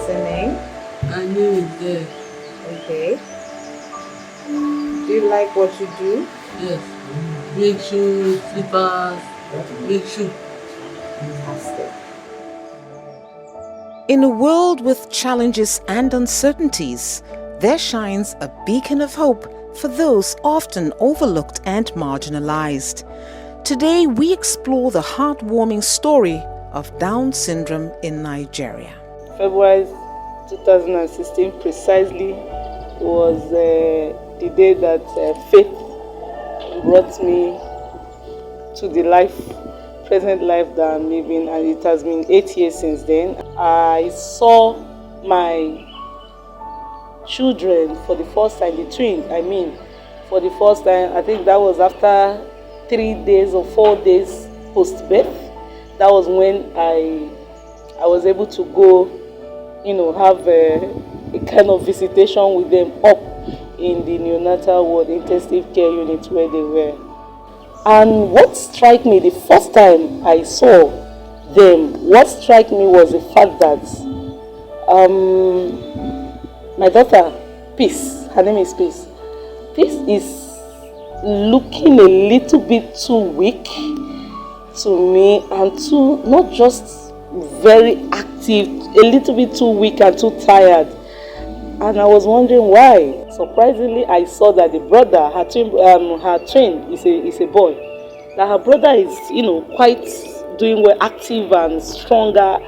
What's your name? My name is there. Okay. Do you like what you do? Yes. Make shoes, slippers, make shoe. Fantastic. In a world with challenges and uncertainties, there shines a beacon of hope for those often overlooked and marginalized. Today, we explore the heartwarming story of Down syndrome in Nigeria. February 2016 precisely was the day that faith brought me to the present life that I'm living, and it has been 8 years since then. I saw my children for the first time, the twins, for the first time. I think that was after 3 days or 4 days post-birth. That was when I was able to go, have a kind of visitation with them up in the neonatal ward, intensive care unit where they were. And what struck me the first time I saw them, what struck me was the fact that my daughter, Peace, her name is Peace, Peace is looking a little bit too weak to me, and too, not just very active, a little bit too weak and too tired. And I was wondering why. Surprisingly, I saw that the brother, her twin is a boy. That her brother is, quite doing well, active and stronger.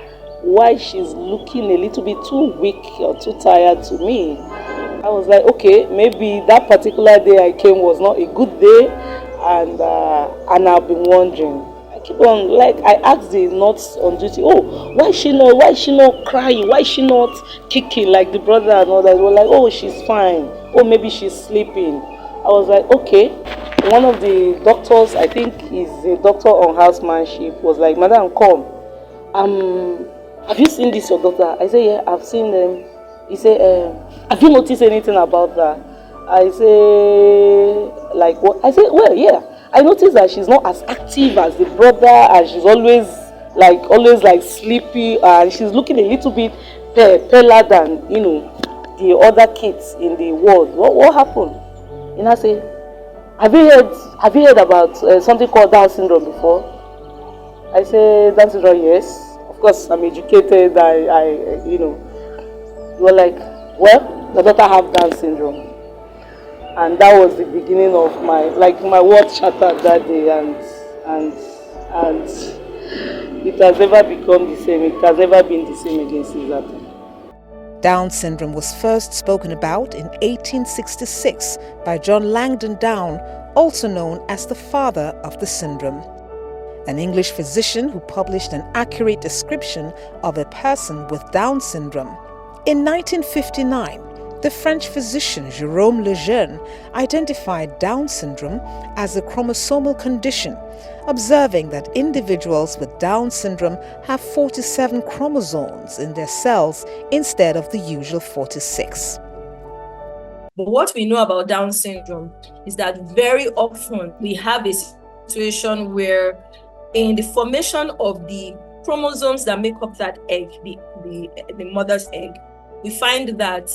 Why she's looking a little bit too weak or too tired to me. I was like, okay, maybe that particular day I came was not a good day, and I've been wondering. I keep on, like, I asked the nurse on duty, why is she not crying? Why is she not kicking like the brother and all that? They were like, oh, she's fine. Oh, maybe she's sleeping. I was like, okay. One of the doctors, I think is a doctor on housemanship, was like, madam, come. Have you seen this, your daughter? I say, yeah, I've seen them. He said, have you noticed anything about that? I say, like what? I say, well, yeah. I noticed that she's not as active as the brother, and she's always like sleepy, and she's looking a little bit paler than the other kids in the world. What happened? And I say, have you heard about something called Down syndrome before? I say, Down syndrome, yes. Of course, I'm educated. You were like, well, the daughter have Down syndrome. And that was the beginning of my world shattered that day, and it has never become the same. It has never been the same again since that time. Down syndrome was first spoken about in 1866 by John Langdon Down, also known as the father of the syndrome, an English physician who published an accurate description of a person with Down syndrome. In 1959, the French physician Jérôme Lejeune identified Down syndrome as a chromosomal condition, observing that individuals with Down syndrome have 47 chromosomes in their cells instead of the usual 46. But what we know about Down syndrome is that very often we have a situation where in the formation of the chromosomes that make up that egg, the mother's egg, we find that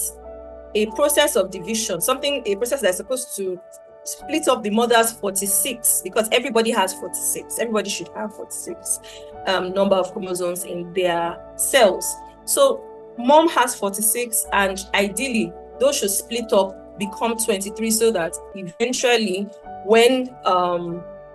a process of division, a process that's supposed to split up the mother's 46, because everybody has 46. Everybody should have 46 number of chromosomes in their cells. So mom has 46, and ideally those should split up, become 23, so that eventually when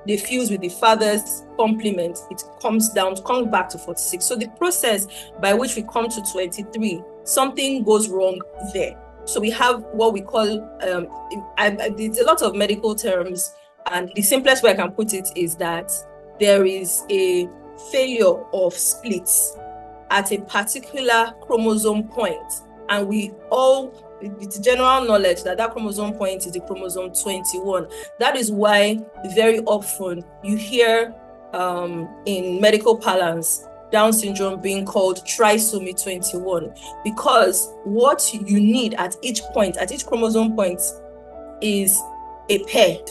they fuse with the father's complement, it comes back to 46. So the process by which we come to 23, something goes wrong there. So we have what we call, there's a lot of medical terms, and the simplest way I can put it is that there is a failure of splits at a particular chromosome point. And it's general knowledge that chromosome point is the chromosome 21. That is why very often you hear in medical parlance, Down syndrome being called trisomy 21, because what you need at each chromosome point is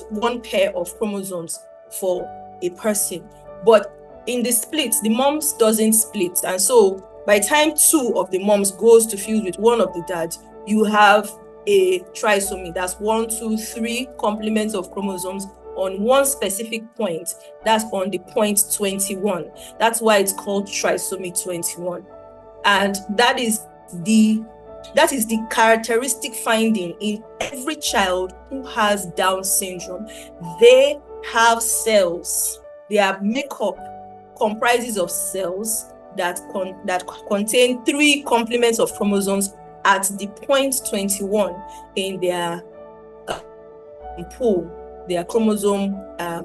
one pair of chromosomes for a person. But in the split, the moms doesn't split, and so by the time two of the moms goes to fuse with one of the dads, you have a trisomy. That's 1, 2, 3 complements of chromosomes on one specific point. That's on the point 21. That's why it's called trisomy 21. And that is the characteristic finding in every child who has Down syndrome. They have cells. Their makeup comprises of cells that contain 3 complements of chromosomes at the point 21 in their pool, their chromosome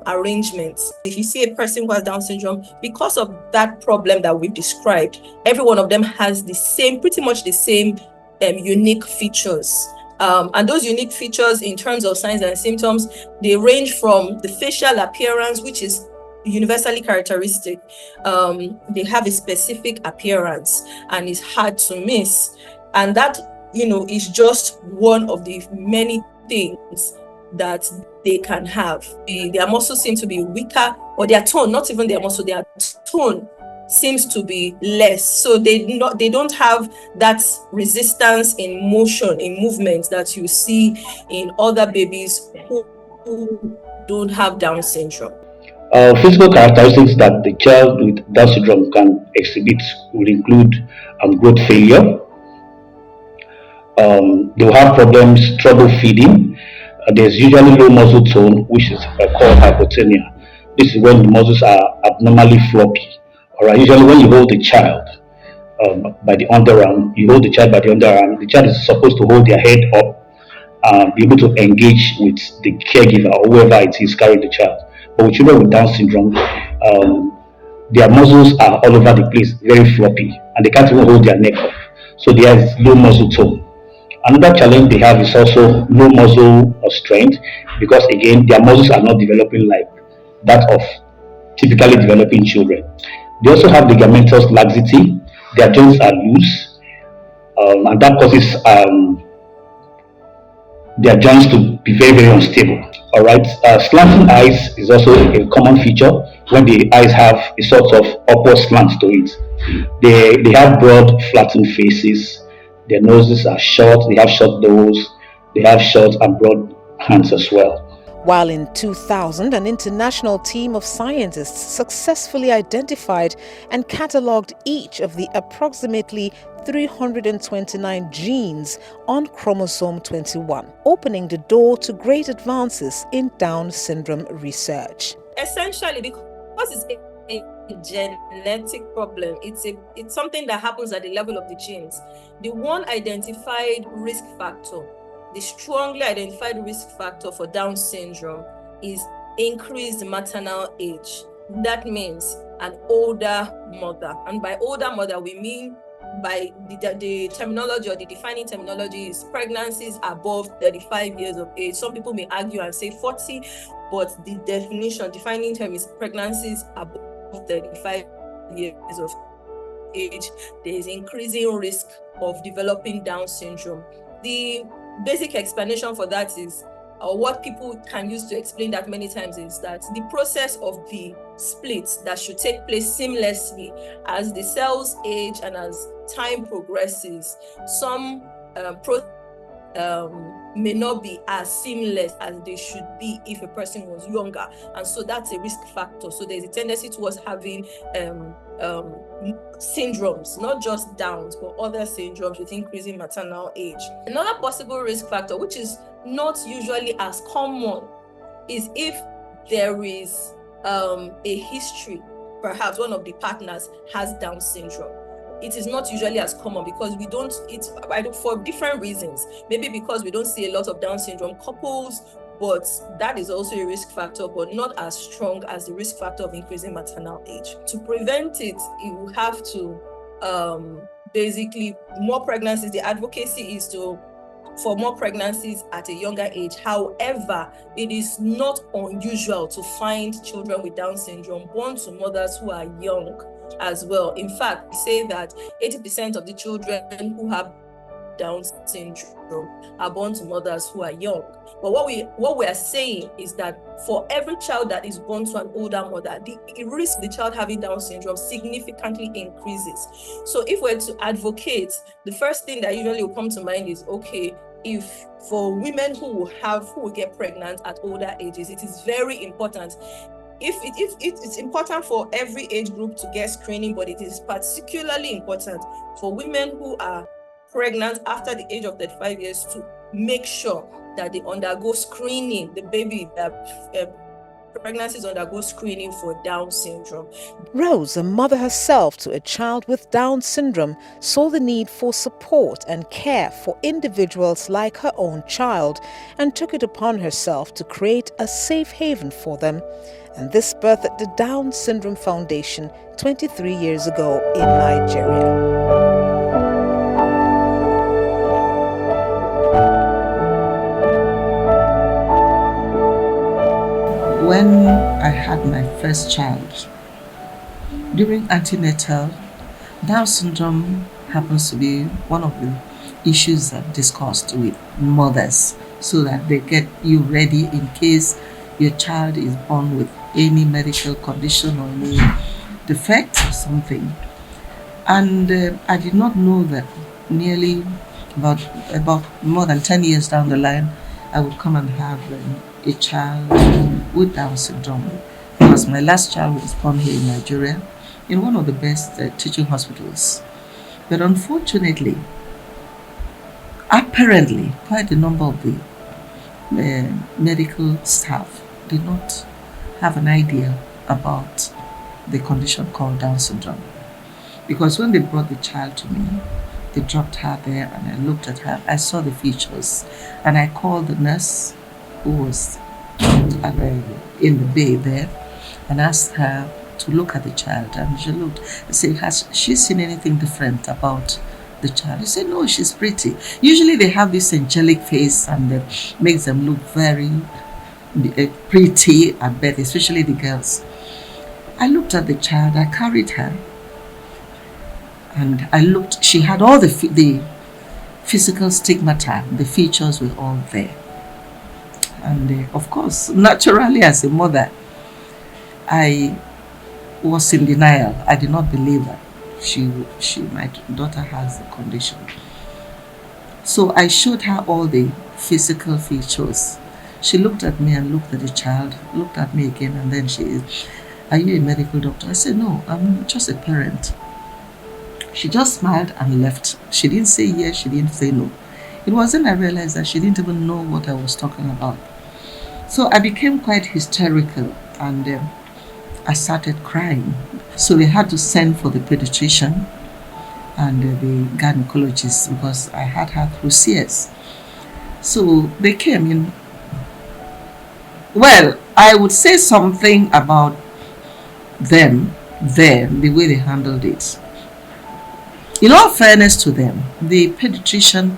arrangements. If you see a person who has Down syndrome, because of that problem that we've described, every one of them has pretty much the same unique features. And those unique features in terms of signs and symptoms, they range from the facial appearance, which is universally characteristic. They have a specific appearance and is hard to miss. And that, is just one of the many things that they can have. Their muscles seem to be weaker, or their tone, not even their muscle, their tone seems to be less. So they don't have that resistance in motion, in movement that you see in other babies who don't have Down syndrome. Physical characteristics that the child with Down syndrome can exhibit will include growth failure. They will have trouble feeding. There's usually low muscle tone, which is called hypotonia. This is when the muscles are abnormally floppy. All right. Usually, when you hold the child by the underarm, the child is supposed to hold their head up, be able to engage with the caregiver or whoever it is carrying the child. But with children with Down syndrome, their muscles are all over the place, very floppy, and they can't even hold their neck up. So there is low muscle tone. Another challenge they have is also low muscle strength, because again their muscles are not developing like that of typically developing children. They also have ligamentous laxity. Their joints are loose, and that causes their joints to be very, very unstable. All right. Slanting eyes is also a common feature when the eyes have a sort of upward slant to it. They have broad, flattened faces. Their noses are short. They have short nose. They have short and broad hands as well. While in 2000, an international team of scientists successfully identified and catalogued each of the approximately 329 genes on chromosome 21, opening the door to great advances in Down syndrome research. Essentially, because it's a genetic problem, it's something that happens at the level of the genes. The one identified risk factor, the strongly identified risk factor for Down syndrome, is increased maternal age. That means an older mother. And by older mother, we mean, by the terminology, or the defining terminology, is pregnancies above 35 years of age. Some people may argue and say 40, but the defining term is pregnancies above 35 years of age. There is increasing risk of developing Down syndrome. The basic explanation for that is, or what people can use to explain that many times, is that the process of the split that should take place seamlessly as the cells age and as time progresses, some may not be as seamless as they should be if a person was younger, and so that's a risk factor. So there's a tendency towards having syndromes, not just Downs, but other syndromes with increasing maternal age. Another possible risk factor, which is not usually as common, is if there is a history, perhaps one of the partners has Down syndrome. It is not usually as common because for different reasons. Maybe because we don't see a lot of Down syndrome couples, but that is also a risk factor, but not as strong as the risk factor of increasing maternal age. To prevent it, you have to basically more pregnancies. The advocacy is for more pregnancies at a younger age. However, it is not unusual to find children with Down syndrome born to mothers who are young as well. In fact, we say that 80% of the children who have Down syndrome are born to mothers who are young. But what we are saying is that for every child that is born to an older mother, the risk of the child having Down syndrome significantly increases. So if we're to advocate, the first thing that usually will come to mind is, okay, if for women who will get pregnant at older ages, it is very important. It's important for every age group to get screening, but it is particularly important for women who are pregnant after the age of 35 years to make sure that they undergo screening. The baby that pregnancies undergo screening for Down syndrome. Rose, a mother herself to a child with Down syndrome, saw the need for support and care for individuals like her own child and took it upon herself to create a safe haven for them. And this birthed the Down Syndrome Foundation 23 years ago in Nigeria. When I had my first child, during antenatal, Down syndrome happens to be one of the issues I've discussed with mothers so that they get you ready in case your child is born with any medical condition or any defect or something. And I did not know that nearly about more than 10 years down the line, I would come and have a child with Down syndrome, because my last child was born here in Nigeria in one of the best teaching hospitals. But unfortunately, apparently, quite a number of the medical staff did not have an idea about the condition called Down syndrome. Because when they brought the child to me, they dropped her there and I looked at her. I saw the features and I called the nurse who was in the bay there and asked her to look at the child. And she looked and said, has she seen anything different about the child? She said, no, she's pretty. Usually they have this angelic face and makes them look very pretty at birth, especially the girls. I looked at the child, I carried her, and I looked, she had all the physical stigmata, the features were all there. And of course, naturally as a mother, I was in denial. I did not believe that my daughter has the condition. So I showed her all the physical features. She looked at me and looked at the child, looked at me again, and then she said, are you a medical doctor? I said, no, I'm just a parent. She just smiled and left. She didn't say yes, she didn't say no. It was then I realized that she didn't even know what I was talking about. So I became quite hysterical and I started crying. So they had to send for the pediatrician and the gynecologist because I had her through CS. So they came in. Well, I would say something about them there, the way they handled it. In all fairness to them, the pediatrician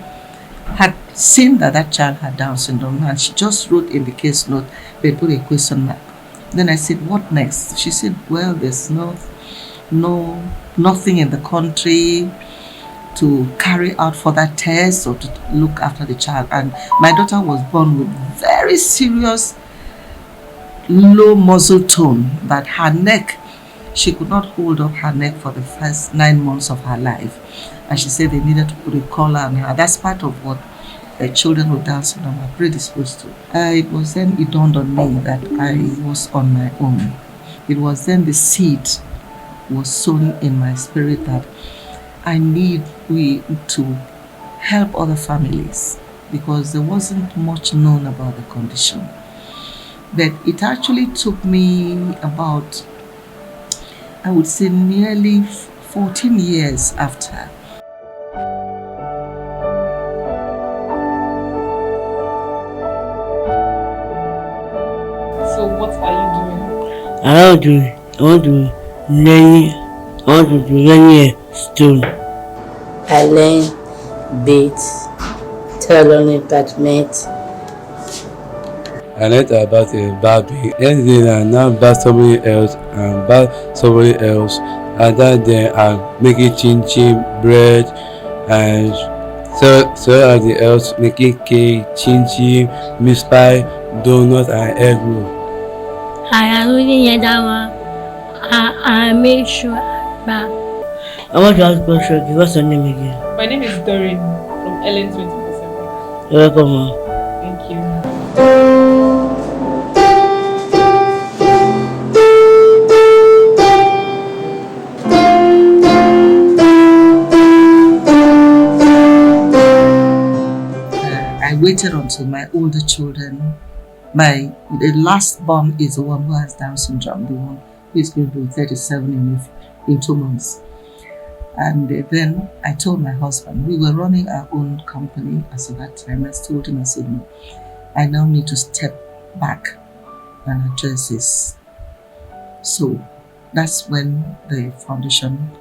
had seen that that child had Down syndrome and she just wrote in the case note, they put a question mark. Then I said, what next? She said, well, there's nothing in the country to carry out further tests or to look after the child. And my daughter was born with very serious low muscle tone, that her neck, she could not hold up her neck for the first 9 months of her life. And she said they needed to put a collar on her. That's part of what children with Down syndrome are predisposed to. It was then it dawned on me that I was on my own. It was then the seed was sown in my spirit that I need to help other families because there wasn't much known about the condition. But it actually took me about, I would say, nearly 14 years after. So what are you doing? I want to learn a stone. I learn beads, tailoring attachment. I learned about barbing. Anything I now buy somebody else and other than I'm making chin chin, bread, and So are the else making cake, chin chin, mince pie, donut, and egg roll. I already hear that one. I make sure that. I want to ask a question. What's your name again? My name is Doreen from Ellen 24/7. You're welcome, ma'am. Thank you. I waited until my older children. The last born is the one who has Down syndrome, the one who is going to be 37 in 2 months. And then I told my husband, we were running our own company as of that time. I told him, I said, no, I now need to step back and address this. So that's when the foundation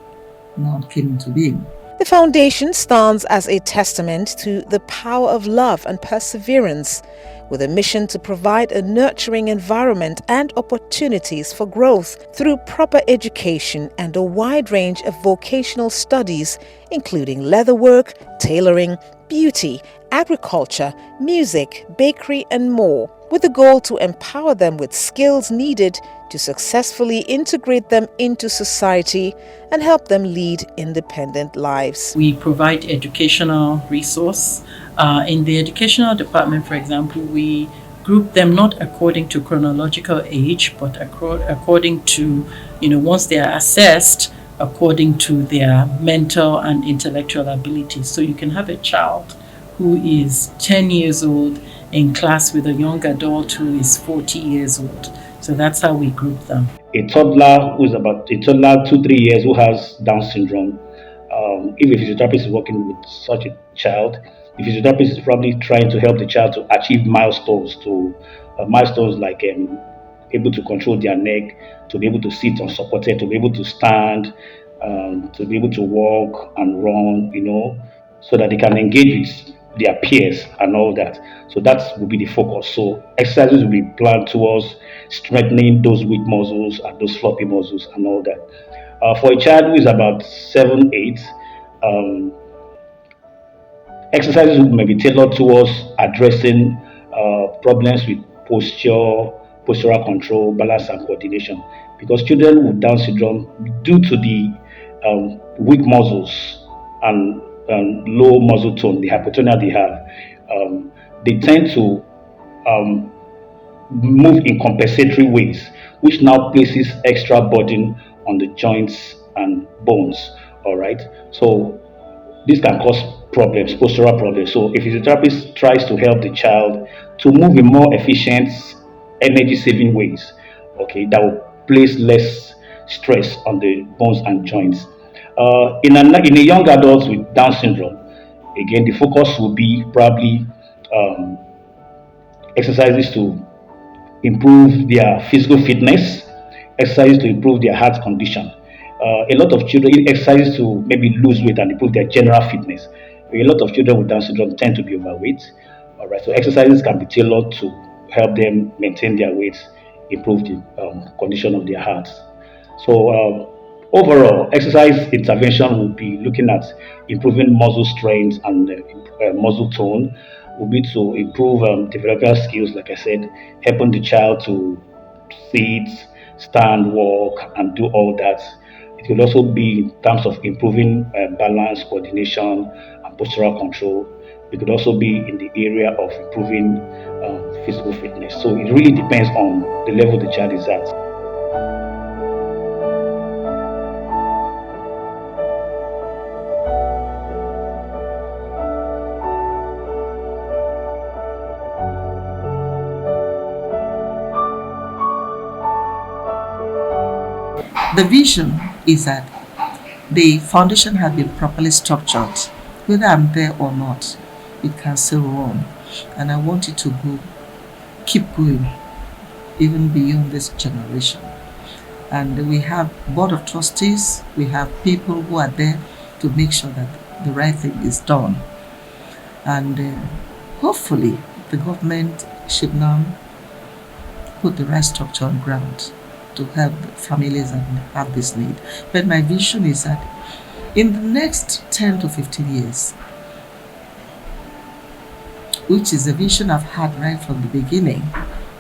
now came into being. The foundation stands as a testament to the power of love and perseverance, with a mission to provide a nurturing environment and opportunities for growth through proper education and a wide range of vocational studies, including leatherwork, tailoring, beauty, agriculture, music, bakery, and more, with the goal to empower them with skills needed to successfully integrate them into society and help them lead independent lives. We provide educational resource. In the educational department, for example, we group them not according to chronological age, but according to, once they are assessed, according to their mental and intellectual abilities. So you can have a child who is 10 years old in class with a young adult who is 40 years old. So that's how we group them. A toddler who is about 2-3 years who has Down syndrome, if a physiotherapist is working with such a child, the physiotherapist is probably trying to help the child to achieve milestones, milestones like able to control their neck, to be able to sit unsupported, to be able to stand, to be able to walk and run, so that they can engage with their peers and all that. So that will be the focus. So exercises will be planned towards strengthening those weak muscles and those floppy muscles and all that. For a child who is about 7, 8, exercises may be tailored towards addressing problems with postural control, balance, and coordination. Because children with Down syndrome, due to the weak muscles and low muscle tone, the hypotonia they have, they tend to move in compensatory ways, which now places extra burden on the joints and bones. All right, so this can cause problems, postural problems. So if a physiotherapist tries to help the child to move in more efficient, energy-saving ways, okay, that will place less stress on the bones and joints. In a young adult with Down syndrome, again, the focus will be probably exercises to improve their physical fitness, exercises to improve their heart condition. A lot of children exercise to maybe lose weight and improve their general fitness. A lot of children with Down syndrome tend to be overweight. All right, so exercises can be tailored to help them maintain their weight, improve the condition of their hearts. So overall, exercise intervention will be looking at improving muscle strength and muscle tone. Will be to improve developmental skills, like I said, helping the child to sit, stand, walk, and do all that. It will also be in terms of improving balance, coordination, and postural control. It could also be in the area of improving physical fitness. So it really depends on the level the child is at. The vision is that the foundation has been properly structured. Whether I'm there or not, it can still run. And I want it to keep going, even beyond this generation. And we have board of trustees, we have people who are there to make sure that the right thing is done. And hopefully the government should now put the right structure on ground to help families that have this need. But my vision is that in the next 10 to 15 years, which is a vision I've had right from the beginning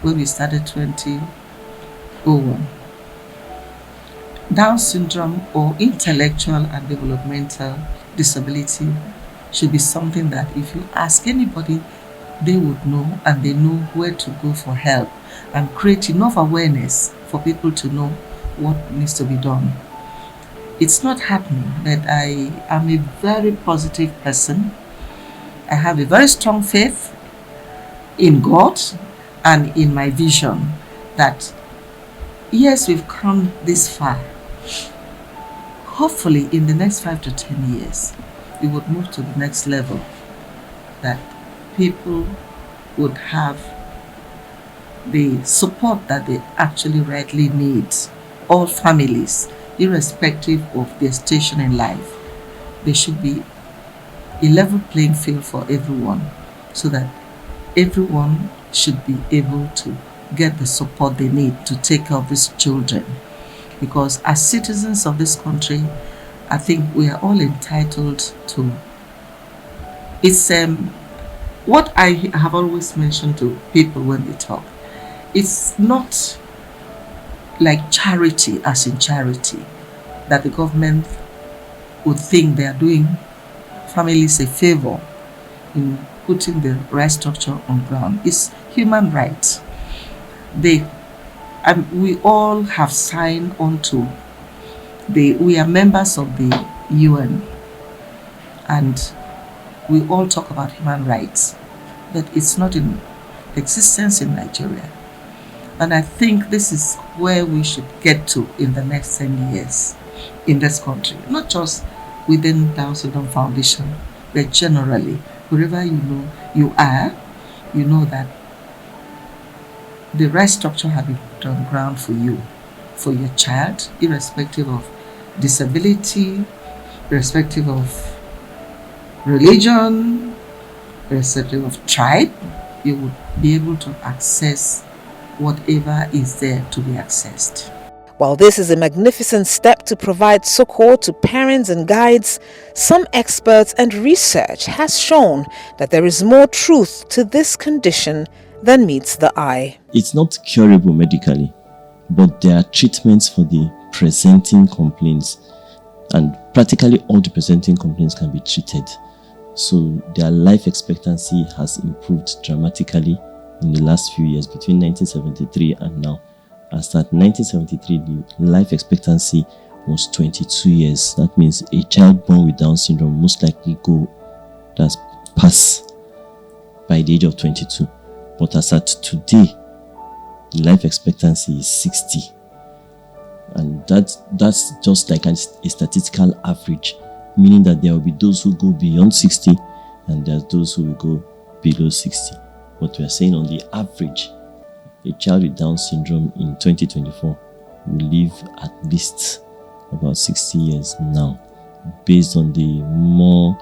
when we started 2001. Down syndrome or intellectual and developmental disability should be something that if you ask anybody, they would know, and they know where to go for help, and create enough awareness for people to know what needs to be done. It's not happening, but I am a very positive person. I have a very strong faith in God and in my vision that yes, we've come this far. Hopefully in the next 5 to 10 years, we would move to the next level, that people would have the support that they actually rightly need. All families, irrespective of their station in life, there should be a level playing field for everyone, so that everyone should be able to get the support they need to take care of these children. Because as citizens of this country, I think we are all entitled to. It's what I have always mentioned to people when they talk. It's not like charity, as in charity, that the government would think they are doing families a favor in putting the right structure on ground. It's human rights. We all have signed on to we are members of the UN, and we all talk about human rights, but it's not in existence in Nigeria. And I think this is where we should get to in the next 10 years in this country, not just within Down Syndrome Foundation, but generally, wherever you are, you know that the right structure has been put on ground for you, for your child, irrespective of disability, irrespective of religion, irrespective of tribe. You would be able to access whatever is there to be accessed. While this is a magnificent step to provide succor to parents and guides, some experts and research has shown that there is more truth to this condition than meets the eye. It's not curable medically, but there are treatments for the presenting complaints, and practically all the presenting complaints can be treated. So their life expectancy has improved dramatically in the last few years, between 1973 and now. As at 1973, the life expectancy was 22 years. That means a child born with Down syndrome most likely pass by the age of 22. But as at today, the life expectancy is 60. And that's just like a statistical average, meaning that there will be those who go beyond 60 and there's those who will go below 60. But we are saying on the average, a child with Down syndrome in 2024 will live at least about 60 years now, based on the more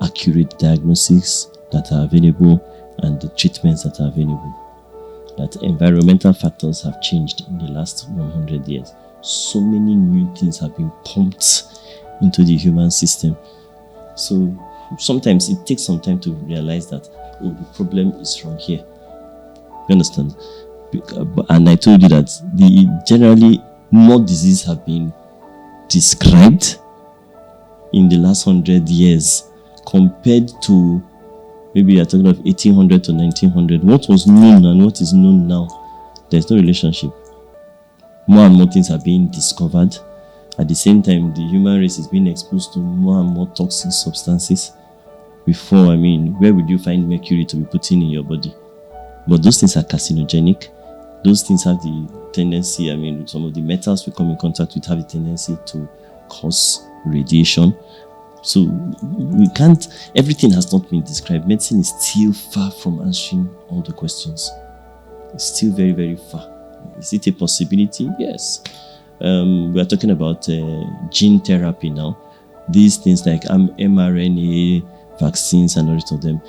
accurate diagnoses that are available and the treatments that are available. That environmental factors have changed in the last 100 years. So many new things have been pumped into the human system. So sometimes it takes some time to realize that, the problem is from here. You understand? And I told you that generally more diseases have been described in the last 100 years compared to maybe you're talking of 1800 to 1900. What was known and what is known now, there's no relationship. More and more things are being discovered. At the same time, the human race is being exposed to more and more toxic substances. Before, where would you find mercury to be put in your body? But those things are carcinogenic. Those things have the tendency, some of the metals we come in contact with have a tendency to cause radiation. So everything has not been described. Medicine is still far from answering all the questions. It's still very, very far. Is it a possibility? Yes. We are talking about gene therapy now. These things like mRNA, vaccines and the rest of them,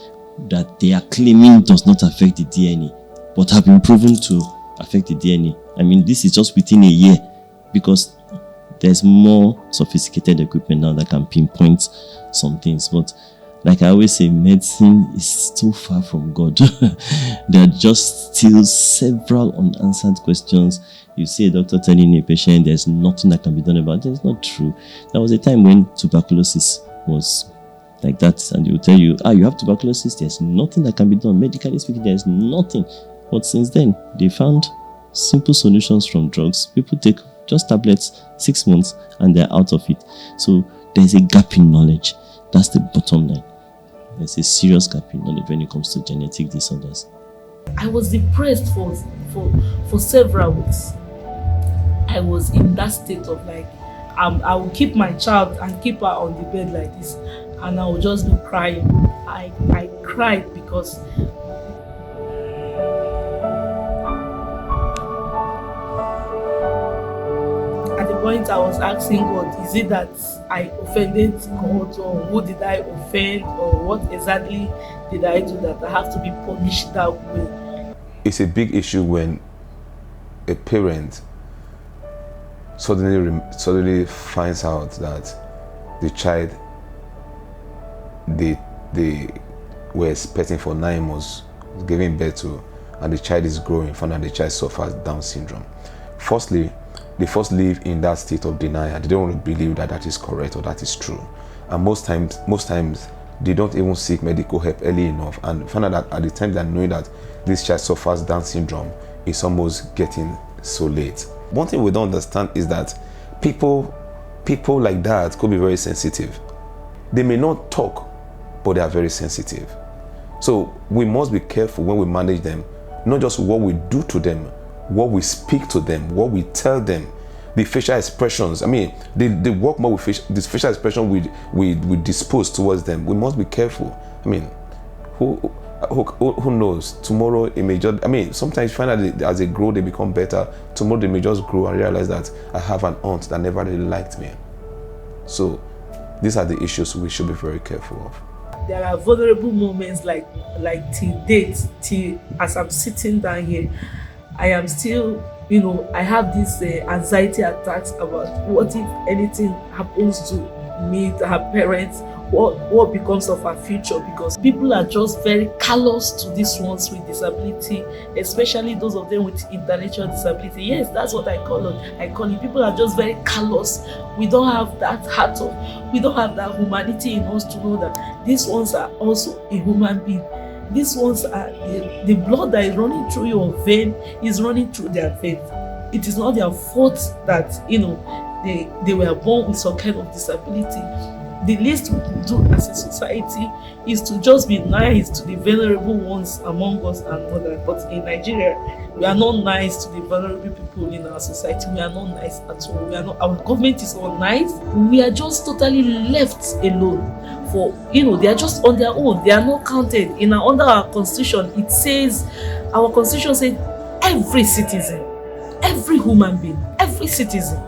that they are claiming does not affect the DNA, but have been proven to affect the DNA. This is just within a year, because there's more sophisticated equipment now that can pinpoint some things. But Like I always say, medicine is too far from God. There are just still several unanswered questions. You see a doctor telling a patient there's nothing that can be done about it. It's not true. There was a time when tuberculosis was like that, and they will tell you, you have tuberculosis, there's nothing that can be done. Medically speaking, there's nothing. But since then, they found simple solutions from drugs. People take just tablets 6 months and they're out of it. So there's a gap in knowledge. That's the bottom line. There's a serious gap in knowledge when it comes to genetic disorders. I was depressed for several weeks. I was in that state of like, I will keep my child and keep her on the bed like this, and I will just be crying. I cried because at the point I was asking God, is it that I offended God, or who did I offend, or what exactly did I do that I have to be punished that way? It's a big issue when a parent suddenly finds out that the child they were expecting for 9 months, giving birth to, and the child is growing, found out the child suffers Down syndrome. Firstly, they first live in that state of denial. They don't want to believe that that is correct or that is true. And most times, they don't even seek medical help early enough, and find out that at the time they're knowing that this child suffers Down syndrome, it's almost getting so late. One thing we don't understand is that people like that could be very sensitive. They may not talk, but they are very sensitive. So we must be careful when we manage them, not just what we do to them, what we speak to them, what we tell them, the facial expressions. I mean, they work more with this facial expression we dispose towards them. We must be careful. I mean, who knows? Tomorrow it may just, I mean, sometimes you find out that as they grow, they become better. Tomorrow they may just grow and realize that I have an aunt that never really liked me. So these are the issues we should be very careful of. There are vulnerable moments like till date, till as I'm sitting down here, I am still, I have this anxiety attacks about what if anything happens to me, to her parents, what becomes of our future, because people are just very callous to these ones with disability, especially those of them with intellectual disability. Yes, that's what I call it. People are just very callous. We don't have that we don't have that humanity in us to know that these ones are also a human being. These ones are the blood that is running through your vein is running through their veins. It is not their fault that they were born with some kind of disability. The least we can do as a society is to just be nice to the vulnerable ones among us and others. But in Nigeria, we are not nice to the vulnerable people in our society. We are not nice at all. Our government is not nice. We are just totally left alone. They are just on their own. They are not counted. Under our constitution, our constitution says every citizen, every human being, every citizen.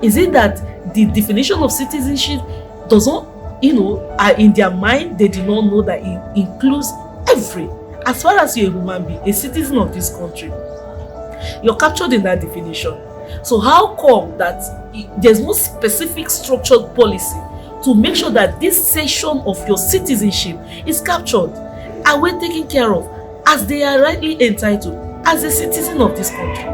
Is it that the definition of citizenship doesn't, in their mind, they do not know that it includes every, as far as you're a human being, a citizen of this country, you're captured in that definition. So how come that there's no specific structured policy to make sure that this section of your citizenship is captured and we're taken care of as they are rightly entitled as a citizen of this country?